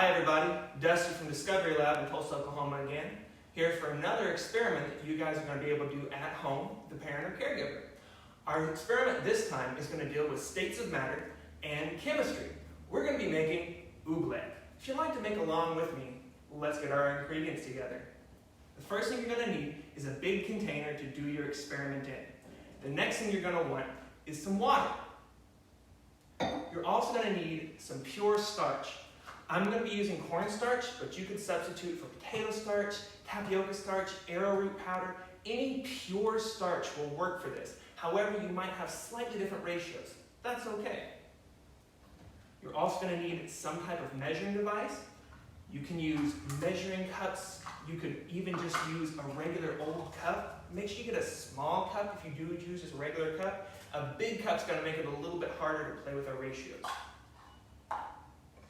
Hi everybody, Dusty from Discovery Lab in Tulsa, Oklahoma again, here for another experiment that you guys are going to be able to do at home, the parent or caregiver. Our experiment this time is going to deal with states of matter and chemistry. We're going to be making Oobleck. If you'd like to make along with me, let's get our ingredients together. The first thing you're going to need is a big container to do your experiment in. The next thing you're going to want is some water. You're also going to need some pure starch. I'm going to be using cornstarch, but you could substitute for potato starch, tapioca starch, arrowroot powder. Any pure starch will work for this. However, you might have slightly different ratios. That's okay. You're also going to need some type of measuring device. You can use measuring cups. You could even just use a regular old cup. Make sure you get a small cup if you do use just a regular cup. A big cup's going to make it a little bit harder to play with our ratios.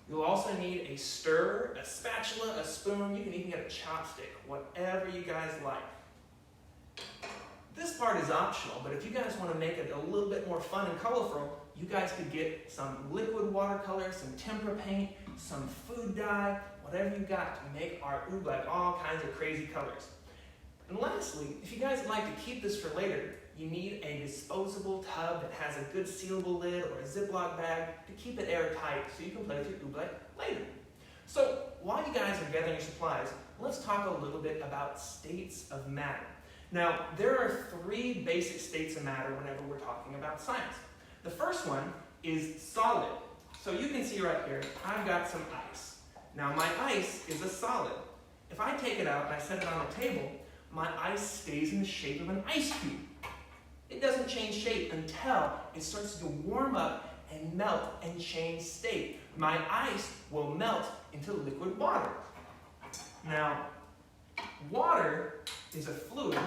You'll also need a stirrer, a spatula, a spoon. You can even get a chopstick, whatever you guys like. This part is optional, but if you guys want to make it a little bit more fun and colorful, you guys could get some liquid watercolor, some tempera paint, some food dye, whatever you got to make our Oobleck all kinds of crazy colors. And lastly, if you guys would like to keep this for later, you need a disposable tub that has a good sealable lid or a Ziploc bag to keep it airtight so you can play with your Oobleck later. So while you guys are gathering your supplies, let's talk a little bit about states of matter. Now, there are three basic states of matter whenever we're talking about science. The first one is solid. So you can see right here, I've got some ice. Now my ice is a solid. If I take it out and I set it on the table, my ice stays in the shape of an ice cube. It doesn't change shape until it starts to warm up and melt and change state. My ice will melt into liquid water. Now, water is a fluid,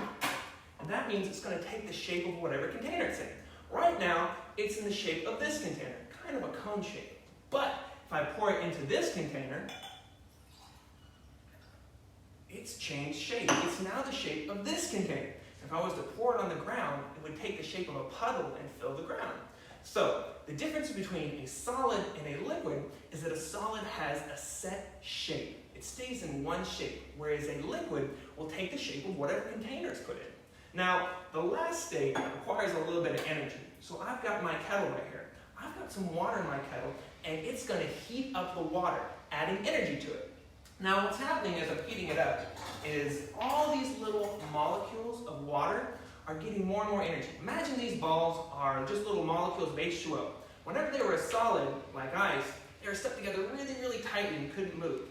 and that means it's going to take the shape of whatever container it's in. Right now, it's in the shape of this container, kind of a cone shape. But if I pour it into this container, it's changed shape. It's now the shape of this container. If I was to pour it on the ground, it would take the shape of a puddle and fill the ground. So the difference between a solid and a liquid is that a solid has a set shape. It stays in one shape, whereas a liquid will take the shape of whatever container it's put in. Now, the last state requires a little bit of energy. So I've got my kettle right here. I've got some water in my kettle, and it's going to heat up the water, adding energy to it. Now what's happening as I'm heating it up is all these little molecules of water are getting more and more energy. Imagine these balls are just little molecules of H2O. Whenever they were a solid, like ice, they were stuck together really, really tightly and couldn't move.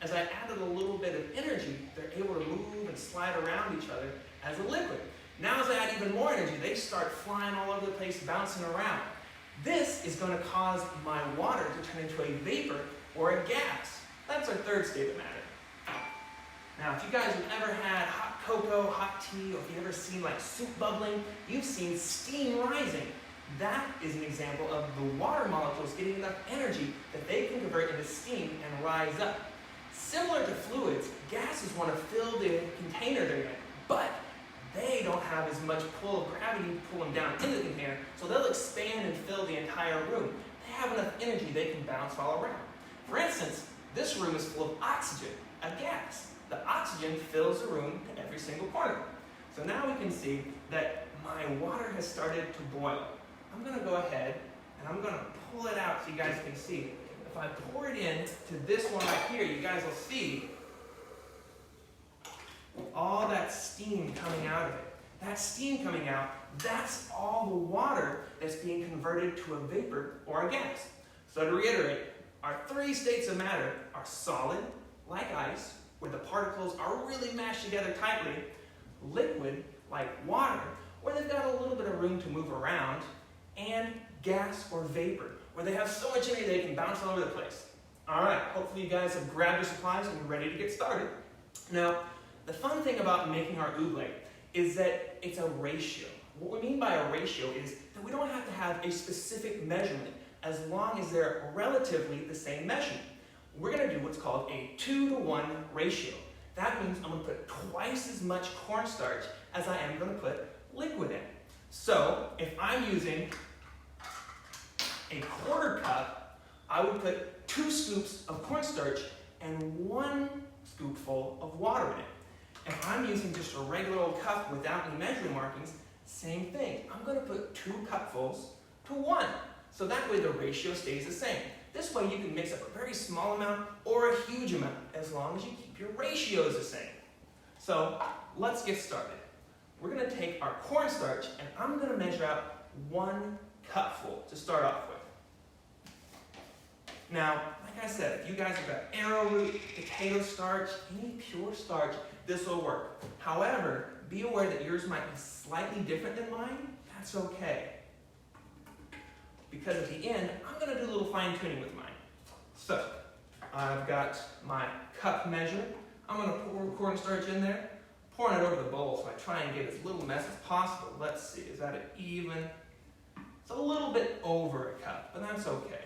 As I added a little bit of energy, they're able to move and slide around each other as a liquid. Now as I add even more energy, they start flying all over the place, bouncing around. This is going to cause my water to turn into a vapor or a gas. That's our third state of matter. Now, if you guys have ever had hot cocoa, hot tea, or if you've ever seen like soup bubbling, you've seen steam rising. That is an example of the water molecules getting enough energy that they can convert into steam and rise up. Similar to fluids, gases want to fill the container they're in, but they don't have as much pull of gravity to pull them down into the container, so they'll expand and fill the entire room. They have enough energy they can bounce all around. For instance, this room is full of oxygen, a gas. The oxygen fills the room to every single corner. So now we can see that my water has started to boil. I'm going to go ahead and I'm going to pull it out so you guys can see. If I pour it in to this one right here, you guys will see all that steam coming out of it. That steam coming out, that's all the water that's being converted to a vapor or a gas. So to reiterate, our three states of matter are solid, like ice, where the particles are really mashed together tightly, liquid, like water, where they've got a little bit of room to move around, and gas or vapor, where they have so much energy they can bounce all over the place. All right, hopefully you guys have grabbed your supplies and you're ready to get started. Now, the fun thing about making our Oobleck is that it's a ratio. What we mean by a ratio is that we don't have to have a specific measurement as long as they're relatively the same measurement. We're going to do what's called a 2-to-1 ratio. That means I'm going to put twice as much cornstarch as I am going to put liquid in. So if I'm using a 1/4 cup, I would put 2 scoops of cornstarch and 1 scoopful of water in it. If I'm using just a regular old cup without any measuring markings, same thing. I'm going to put 2 cupfuls to 1. So that way the ratio stays the same. This way you can mix up a very small amount or a huge amount, as long as you keep your ratios the same. So let's get started. We're going to take our cornstarch, and I'm going to measure out 1 cupful to start off with. Now, like I said, if you guys have got arrowroot, potato starch, any pure starch, this will work. However, be aware that yours might be slightly different than mine. That's okay. Because at the end, I'm going to do a little fine tuning with mine. So, I've got my cup measure. I'm going to pour cornstarch in there, pouring it over the bowl, so I try and get as little mess as possible. Let's see, is that it even? It's a little bit over a cup, but that's okay.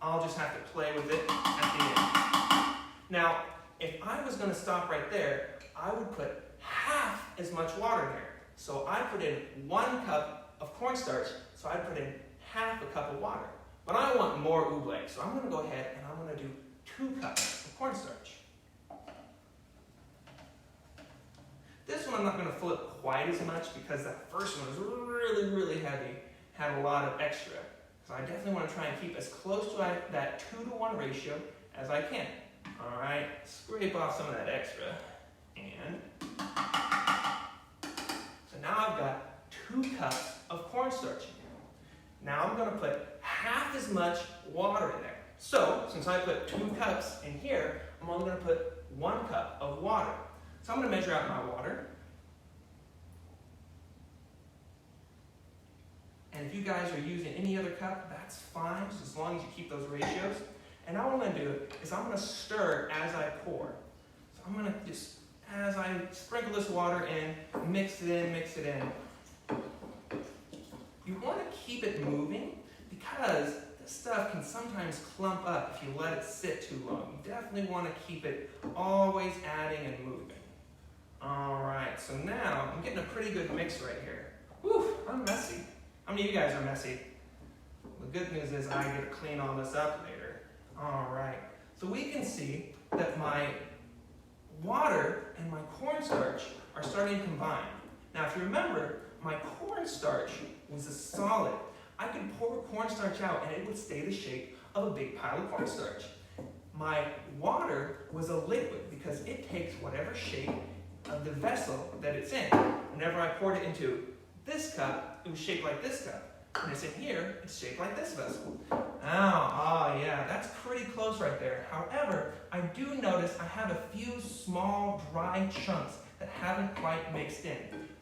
I'll just have to play with it at the end. Now, if I was going to stop right there, I would put half as much water in there. So I put in 1 cup of cornstarch, so I'd put in half a cup of water. But I want more oobleck, so I'm going to go ahead and I'm going to do 2 cups of cornstarch. This one I'm not going to fill it quite as much because that first one was really, really heavy, had a lot of extra. So I definitely want to try and keep as close to that 2-to-1 ratio as I can. All right, scrape off some of that extra. And so now I've got 2 cups of cornstarch. Now I'm going to put half as much water in there. So since I put 2 cups in here, I'm only going to put 1 cup of water. So I'm going to measure out my water. And if you guys are using any other cup, that's fine, just as long as you keep those ratios. And all I'm going to do is I'm going to stir as I pour. So I'm going to just, as I sprinkle this water in, mix it in. You want to keep it moving because this stuff can sometimes clump up if you let it sit too long. You definitely want to keep it always adding and moving. All right, so now I'm getting a pretty good mix right here. Whew, I'm messy. How many of you guys are messy? The good news is I get to clean all this up later. All right, so we can see that my water and my cornstarch are starting to combine. Now, if you remember, my cornstarch was a solid. I could pour cornstarch out and it would stay the shape of a big pile of cornstarch. My water was a liquid because it takes whatever shape of the vessel that it's in. Whenever I poured it into this cup, it was shaped like this cup. When it's in here, it's shaped like this vessel. Yeah, that's pretty close right there. However, I do notice I have a few small dry chunks that haven't quite mixed in.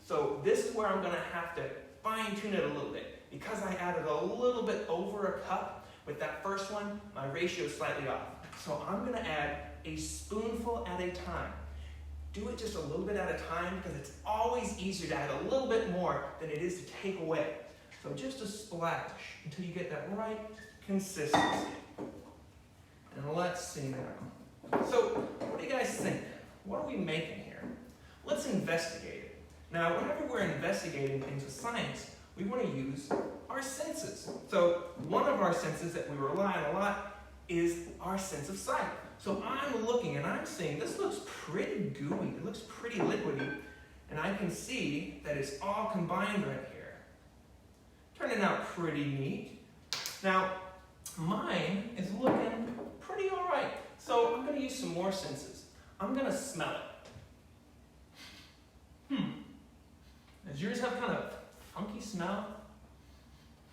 So this is where I'm going to have to fine tune it a little bit. Because I added a little bit over a cup with that first one, my ratio is slightly off. So I'm going to add a spoonful at a time. Do it just a little bit at a time because it's always easier to add a little bit more than it is to take away. So just a splash until you get that right consistency. And let's see now. So what do you guys think? What are we making here? Let's investigate it. Now, whenever we're investigating into science, we want to use our senses. So one of our senses that we rely on a lot is our sense of sight. So I'm looking and I'm seeing this looks pretty gooey. It looks pretty liquidy. And I can see that it's all combined right here. Turning out pretty neat. Now, mine is looking pretty all right. So I'm going to use some more senses. I'm going to smell it. Does yours have kind of funky smell?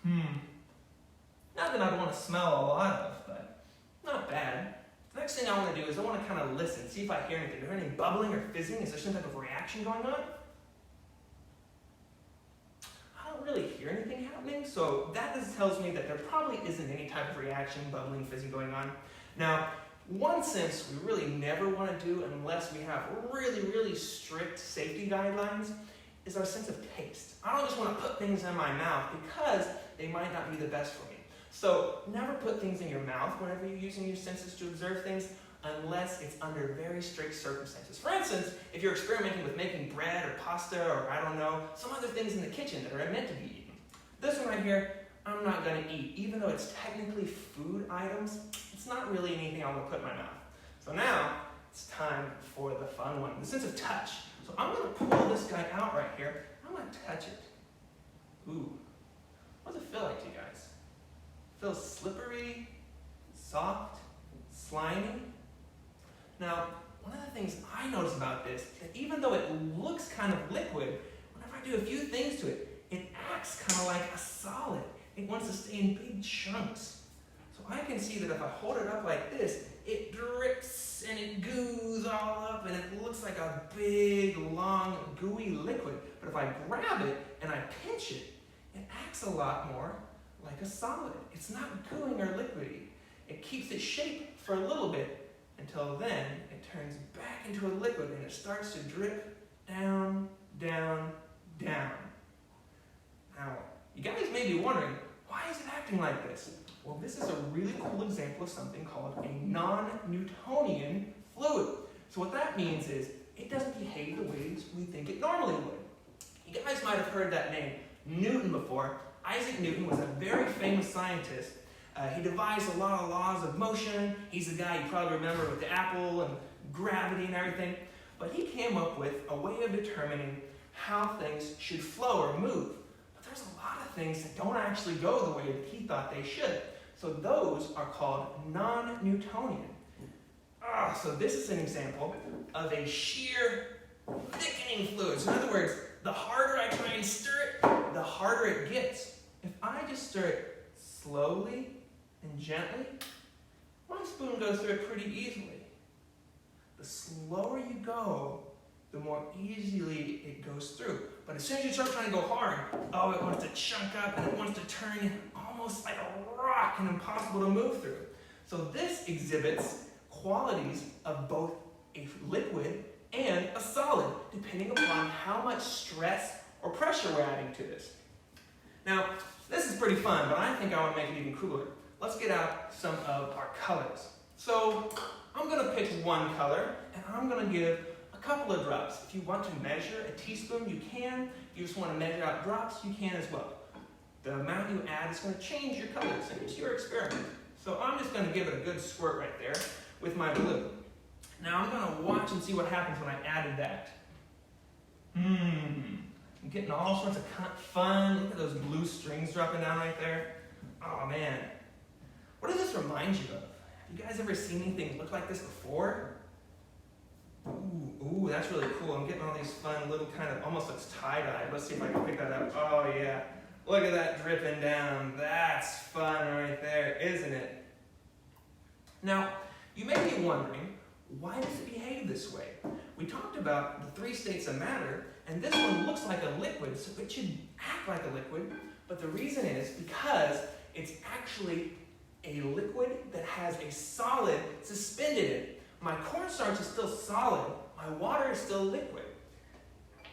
Not that I'd want to smell a lot of, but not bad. The next thing I want to do is I want to kind of listen, see if I hear anything. Is there any bubbling or fizzing? Is there some type of reaction going on? I don't really hear anything happening, so that just tells me that there probably isn't any type of reaction, bubbling, fizzing going on. Now, one sense we really never want to do unless we have really, really strict safety guidelines is our sense of taste. I don't just want to put things in my mouth because they might not be the best for me. So never put things in your mouth whenever you're using your senses to observe things unless it's under very strict circumstances. For instance, if you're experimenting with making bread or pasta or I don't know, some other things in the kitchen that are meant to be eaten. This one right here, I'm not going to eat. Even though it's technically food items, it's not really anything I want to put in my mouth. So now it's time for the fun one, the sense of touch. So I'm going to pull this guy out right here. I'm going to touch it. Ooh, what does it feel like to you guys? It feels slippery, soft, slimy. Now, one of the things I notice about this, that even though it looks kind of liquid, whenever I do a few things to it, it acts kind of like a solid. It wants to stay in big chunks. So I can see that if I hold it up like this, it drips and it goos all up and it looks like a big, long, gooey liquid. But if I grab it and I pinch it, it acts a lot more like a solid. It's not gooey or liquidy. It keeps its shape for a little bit until then it turns back into a liquid and it starts to drip down, down, down. Now, you guys may be wondering, why is it acting like this? Well, this is a really cool example of something called a non-Newtonian fluid. So what that means is it doesn't behave the ways we think it normally would. You guys might have heard that name, Newton, before. Isaac Newton was a very famous scientist. He devised a lot of laws of motion. He's the guy you probably remember with the apple and gravity and everything. But he came up with a way of determining how things should flow or move. But there's a lot of things that don't actually go the way that he thought they should. So those are called non-Newtonian. So this is an example of a shear thickening fluid. So in other words, the harder I try and stir it, the harder it gets. If I just stir it slowly and gently, my spoon goes through it pretty easily. The slower you go, the more easily it goes through. But as soon as you start trying to go hard, oh, it wants to chunk up and it wants to turn almost like a rock and impossible to move through. So this exhibits qualities of both a liquid and a solid, depending upon how much stress or pressure we're adding to this. Now, this is pretty fun, but I think I want to make it even cooler. Let's get out some of our colors. So I'm going to pick one color, and I'm going to give a couple of drops. If you want to measure a teaspoon, you can. If you just want to measure out drops, you can as well. The amount you add is going to change your colors, and it's your experiment. So I'm just going to give it a good squirt right there with my blue. Now I'm going to watch and see what happens when I added that. I'm getting all sorts of fun. Look at those blue strings dropping down right there. Oh man. What does this remind you of? Have you guys ever seen anything look like this before? Ooh, that's really cool. I'm getting all these fun little kind of, almost looks tie-dye. Let's see if I can pick that up. Oh yeah. Look at that dripping down. That's fun right there, isn't it? Now, you may be wondering, why does it behave this way? We talked about the three states of matter, and this one looks like a liquid, so it should act like a liquid, but the reason is because it's actually a liquid that has a solid suspended in it. My cornstarch is still solid, my water is still liquid.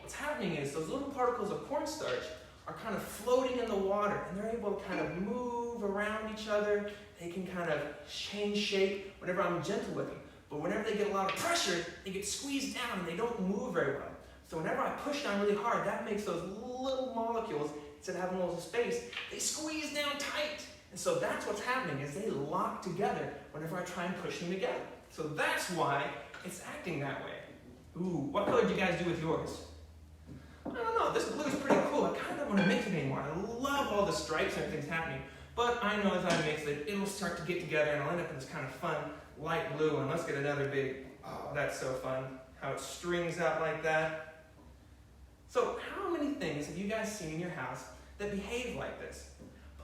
What's happening is those little particles of cornstarch are kind of floating in the water, and they're able to kind of move around each other. They can kind of change shape whenever I'm gentle with them. But whenever they get a lot of pressure, they get squeezed down and they don't move very well. So whenever I push down really hard, that makes those little molecules, instead of having a little space, they squeeze down tight. And so that's what's happening, is they lock together whenever I try and push them together. So that's why it's acting that way. Ooh, what color did you guys do with yours? I don't know, this blue is pretty cool. I kind of don't want to mix it anymore. I love all the stripes and everything's happening. But I know as I mix it, it'll start to get together and I'll end up in this kind of fun light blue. And let's get another big, oh, that's so fun. How it strings out like that. So how many things have you guys seen in your house that behave like this?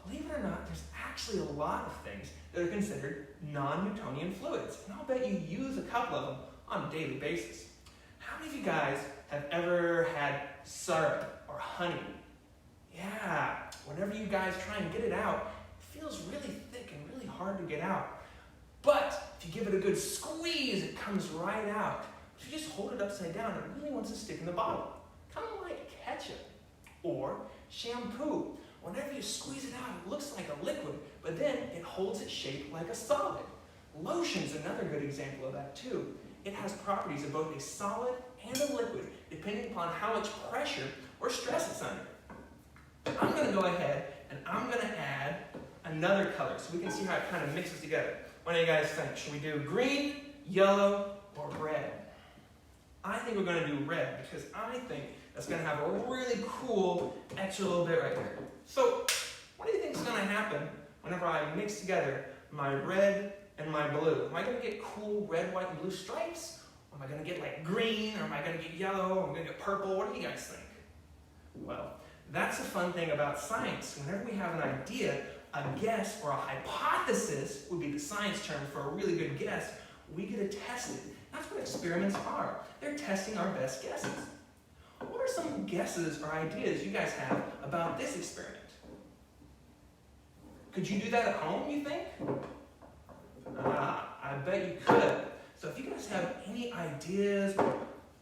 Believe it or not, there's actually a lot of things that are considered non-Newtonian fluids. And I'll bet you use a couple of them on a daily basis. How many of you guys have ever had syrup or honey? Yeah, whenever you guys try and get it out, it feels really thick and really hard to get out. But if you give it a good squeeze, it comes right out. If you just hold it upside down, it really wants to stick in the bottle. Kind of like ketchup or shampoo. Whenever you squeeze it out, it looks like a liquid, but then it holds its shape like a solid. Lotion's another good example of that too. It has properties of both a solid and a liquid, depending upon how much pressure or stress it's under. I'm going to go ahead and I'm going to add another color so we can see how it kind of mixes together. What do you guys think? Should we do green, yellow, or red? I think we're going to do red because I think that's going to have a really cool extra little bit right there. So what do you think is going to happen whenever I mix together my red and my blue? Am I going to get cool red, white, and blue stripes? Or am I going to get like green? Or am I going to get yellow? Or am I going to get purple? What do you guys think? Well, that's the fun thing about science. Whenever we have an idea, a guess, or a hypothesis would be the science term for a really good guess, we get to test it. That's what experiments are. They're testing our best guesses. What are some guesses or ideas you guys have about this experiment? Could you do that at home, you think? I bet you could. So if you guys have any ideas or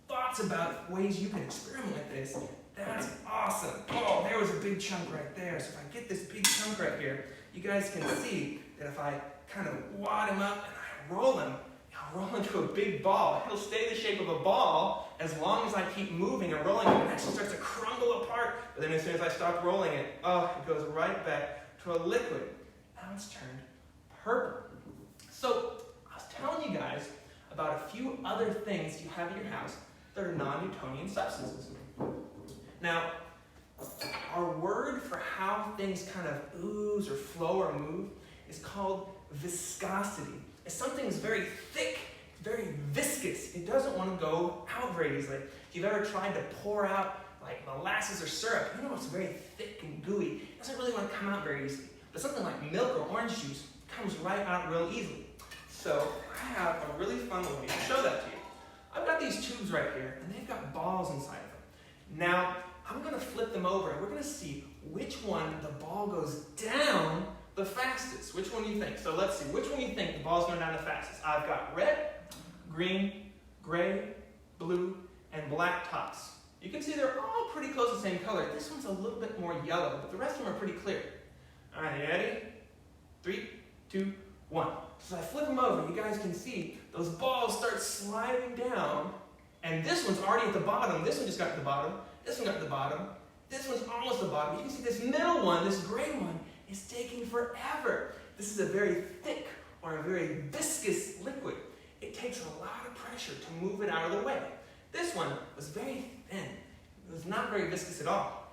thoughts about ways you can experiment with this, that's awesome. Oh, there was a big chunk right there. So if I get this big chunk right here, you guys can see that if I kind of wad him up and I roll him, he'll roll into a big ball. He'll stay the shape of a ball as long as I keep moving and rolling it. It actually starts to crumble apart. But then as soon as I stop rolling it, it goes right back to a liquid. Now it's turned purple. So I was telling you guys about a few other things you have in your house that are non-Newtonian substances. Now, our word for how things kind of ooze or flow or move is called viscosity. If something's very thick, very viscous, it doesn't want to go out very easily. If you've ever tried to pour out like molasses or syrup, you know it's very thick and gooey. It doesn't really want to come out very easily. But something like milk or orange juice comes right out real easily. So I have a really fun way to show that to you. I've got these tubes right here, and they've got balls inside of them. Now, I'm going to flip them over, and we're going to see which one the ball goes down the fastest. Which one do you think? So let's see. Which one do you think the ball's going down the fastest? I've got red, green, gray, blue, and black tops. You can see they're all pretty close to the same color. This one's a little bit more yellow, but the rest of them are pretty clear. All right, you ready? 3, 2, 1. So I flip them over, you guys can see those balls start sliding down, and this one's already at the bottom. This one just got to the bottom. This one got to the bottom. This one's almost the bottom. You can see this middle one, this gray one, is taking forever. This is a very thick or a very viscous liquid. It takes a lot of pressure to move it out of the way. This one was very thin. It was not very viscous at all.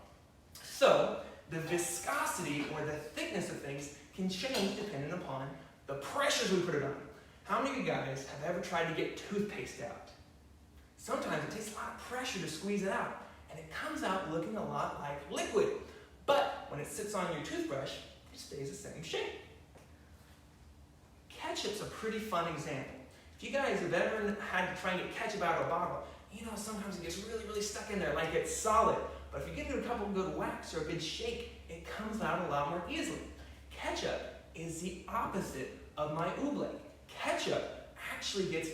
So the viscosity or the thickness of things can change depending upon the pressures we put it on. How many of you guys have ever tried to get toothpaste out? Sometimes it takes a lot of pressure to squeeze it out, and it comes out looking a lot like liquid. But when it sits on your toothbrush, it stays the same shape. Ketchup's a pretty fun example. If you guys have ever had to try and get ketchup out of a bottle, you know sometimes it gets really, really stuck in there like it's solid. But if you give it a couple of good whacks or a good shake, it comes out a lot more easily. Ketchup is the opposite of my Oobleck. Ketchup actually gets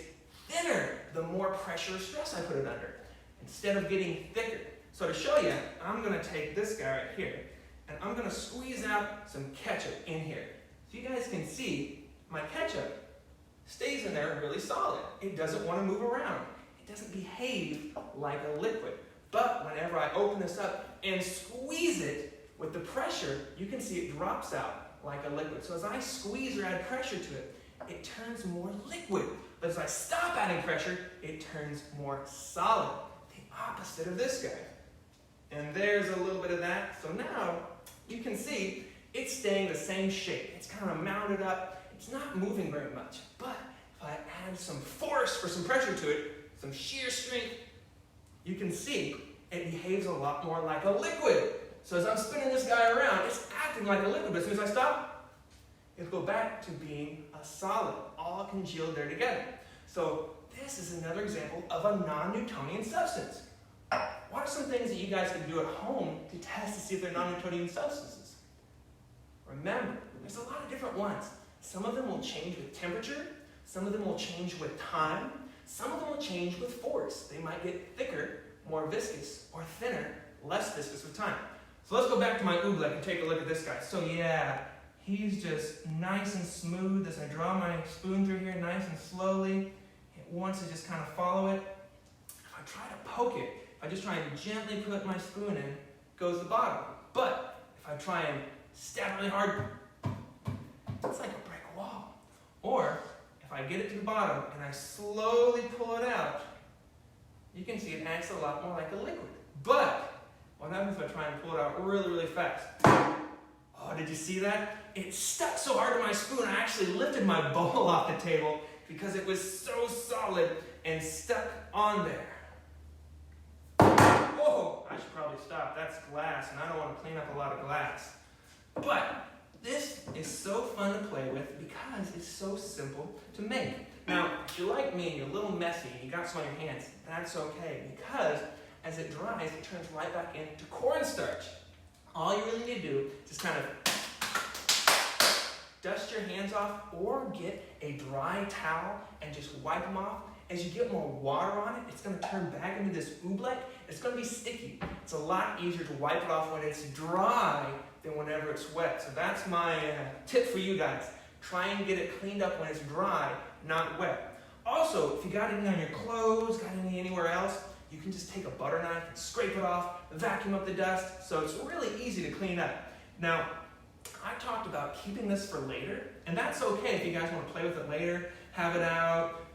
thinner the more pressure or stress I put it under, instead of getting thicker. So to show you, I'm going to take this guy right here, and I'm going to squeeze out some ketchup in here. So you guys can see my ketchup stays in there really solid. It doesn't want to move around. It doesn't behave like a liquid. But whenever I open this up and squeeze it with the pressure, you can see it drops out like a liquid. So as I squeeze or add pressure to it, it turns more liquid. But as I stop adding pressure, it turns more solid. The opposite of this guy. And there's a little bit of that. So now you can see it's staying the same shape. It's kind of mounted up. It's not moving very much. But if I add some force or some pressure to it, some shear strength, you can see it behaves a lot more like a liquid. So as I'm spinning this guy around, it's acting like a liquid. But as soon as I stop, it'll go back to being a solid, all congealed there together. So this is another example of a non-Newtonian substance. What are some things that you guys can do at home to test to see if they're non-Newtonian substances? Remember, there's a lot of different ones. Some of them will change with temperature. Some of them will change with time. Some of them will change with force. They might get thicker, more viscous, or thinner, less viscous with time. So let's go back to my Oobleck and take a look at this guy. So yeah, he's just nice and smooth as I draw my spoon through here nice and slowly. It wants to just kind of follow it. If I try to poke it, if I just try and gently put my spoon in, goes the bottom. But if I try and stab really hard, it's like a brick wall. Or if if I get it to the bottom and I slowly pull it out, you can see it acts a lot more like a liquid. But what happens if I try and pull it out really, really fast? Oh, did you see that? It stuck so hard to my spoon, I actually lifted my bowl off the table because it was so solid and stuck on there. Whoa, I should probably stop. That's glass, and I don't want to clean up a lot of glass. But this is so fun to play with because it's so simple to make. Now, if you're like me and you're a little messy and you got some on your hands, that's okay, because as it dries, it turns right back into cornstarch. All you really need to do is just kind of dust your hands off or get a dry towel and just wipe them off. As you get more water on it, it's going to turn back into this oobleck. It's going to be sticky. It's a lot easier to wipe it off when it's dry than whenever it's wet. So that's my tip for you guys. Try and get it cleaned up when it's dry, not wet. Also, if you got any on your clothes, got any anywhere else, you can just take a butter knife and scrape it off, vacuum up the dust, so it's really easy to clean up. Now, I talked about keeping this for later, and that's okay if you guys want to play with it later, have it out,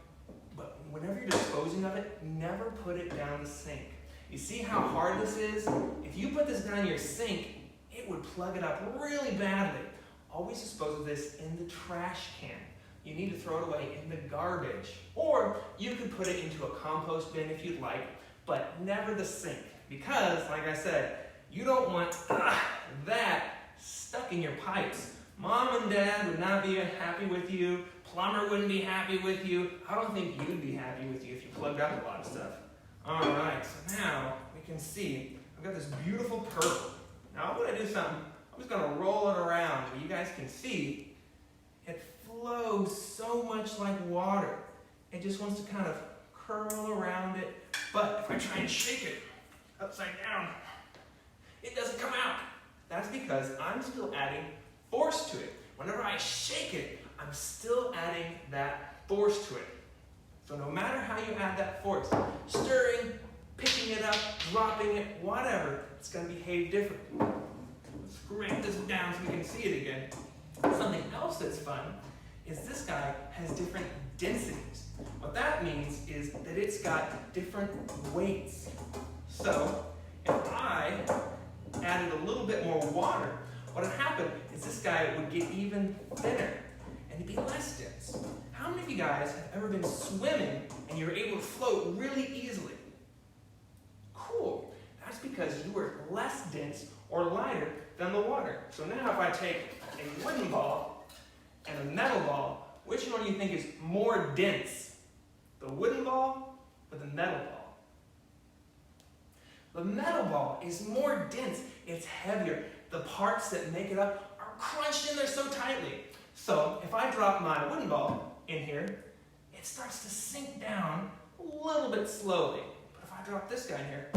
but whenever you're disposing of it, never put it down the sink. You see how hard this is? If you put this down your sink, it would plug it up really badly. Always dispose of this in the trash can. You need to throw it away in the garbage. Or you could put it into a compost bin if you'd like, but never the sink. Because, like I said, you don't want that stuck in your pipes. Mom and Dad would not be happy with you. Plumber wouldn't be happy with you. I don't think you'd be happy with you if you plugged up a lot of stuff. All right, so now we can see I've got this beautiful purple. Now I'm going to do something. I'm just going to roll it around so you guys can see it flows so much like water. It just wants to kind of curl around it. But if I try and shake it upside down, it doesn't come out. That's because I'm still adding force to it. Whenever I shake it, I'm still adding that force to it. So no matter how you add that force, stirring, picking it up, dropping it, whatever, it's going to behave differently. Let's scrape this down so we can see it again. Something else that's fun is this guy has different densities. What that means is that it's got different weights. So if I added a little bit more water, what would happen is this guy would get even thinner and it'd be less dense. How many of you guys have ever been swimming and you're able to float really easily? Cool. That's because you were less dense or lighter than the water. So now if I take a wooden ball and a metal ball, which one do you think is more dense? The wooden ball or the metal ball? The metal ball is more dense. It's heavier. The parts that make it up are crunched in there so tightly. So if I drop my wooden ball in here, it starts to sink down a little bit slowly. But if I drop this guy in here,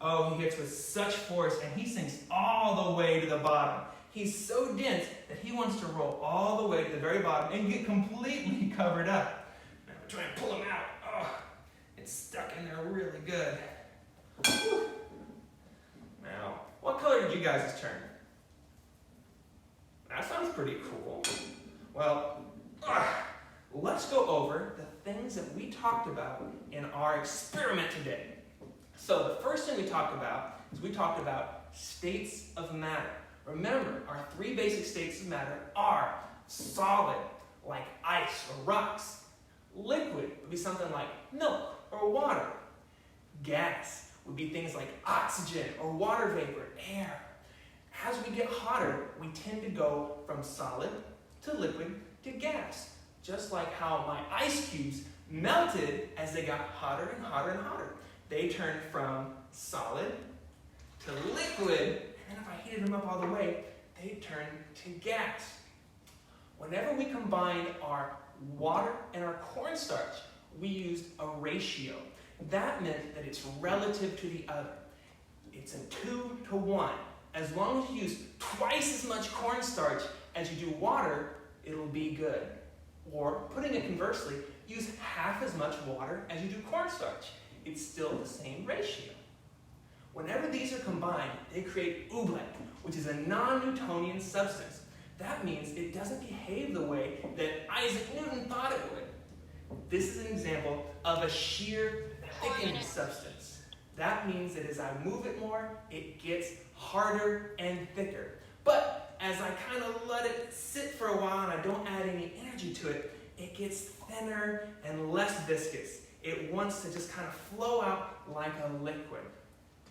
oh, he hits with such force and he sinks all the way to the bottom. He's so dense that he wants to roll all the way to the very bottom and get completely covered up. Now I'm trying to pull him out. Oh, it's stuck in there really good. Whew. Now, what color did you guys turn? That sounds pretty cool. Well, let's go over the things that we talked about in our experiment today. So the first thing we talked about is we talked about states of matter. Remember, our three basic states of matter are solid, like ice or rocks. Liquid would be something like milk or water. Gas would be things like oxygen or water vapor, air. As we get hotter, we tend to go from solid to liquid to gas. Just like how my ice cubes melted as they got hotter and hotter and hotter. They turned from solid to liquid, and if I heated them up all the way, they turned to gas. Whenever we combined our water and our cornstarch, we used a ratio. That meant that it's relative to the other. It's a 2 to 1. As long as you use twice as much cornstarch as you do water, it'll be good. Or, putting it conversely, use half as much water as you do cornstarch. It's still the same ratio. Whenever these are combined, they create Oobleck, which is a non-Newtonian substance. That means it doesn't behave the way that Isaac Newton thought it would. This is an example of a shear thickened substance. That means that as I move it more, it gets harder and thicker. But as I kind of let it sit for a while and I don't add any energy to it, it gets thinner and less viscous. It wants to just kind of flow out like a liquid.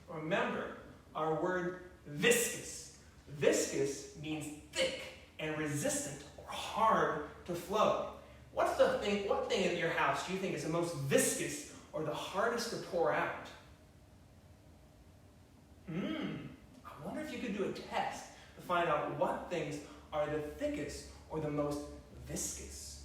Remember our word viscous. Viscous means thick and resistant or hard to flow. What thing in your house do you think is the most viscous or the hardest to pour out? I wonder if you could do a test to find out what things are the thickest or the most viscous.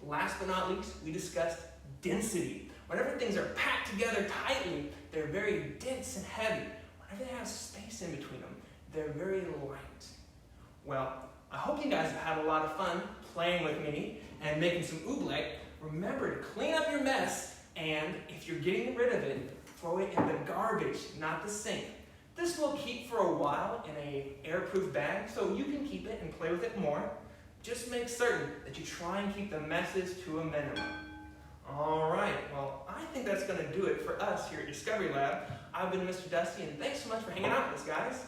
Last but not least, we discussed density. Whenever things are packed together tightly, they're very dense and heavy. Whenever they have space in between them, they're very light. Well, I hope you guys have had a lot of fun playing with me and making some Oobleck. Remember to clean up your mess, and if you're getting rid of it, throw it in the garbage, not the sink. This will keep for a while in an airproof bag, so you can keep it and play with it more. Just make certain that you try and keep the messes to a minimum. All right, well, I think that's going to do it for us here at Discovery Lab. I've been Mr. Dusty, and thanks so much for hanging out with us, guys.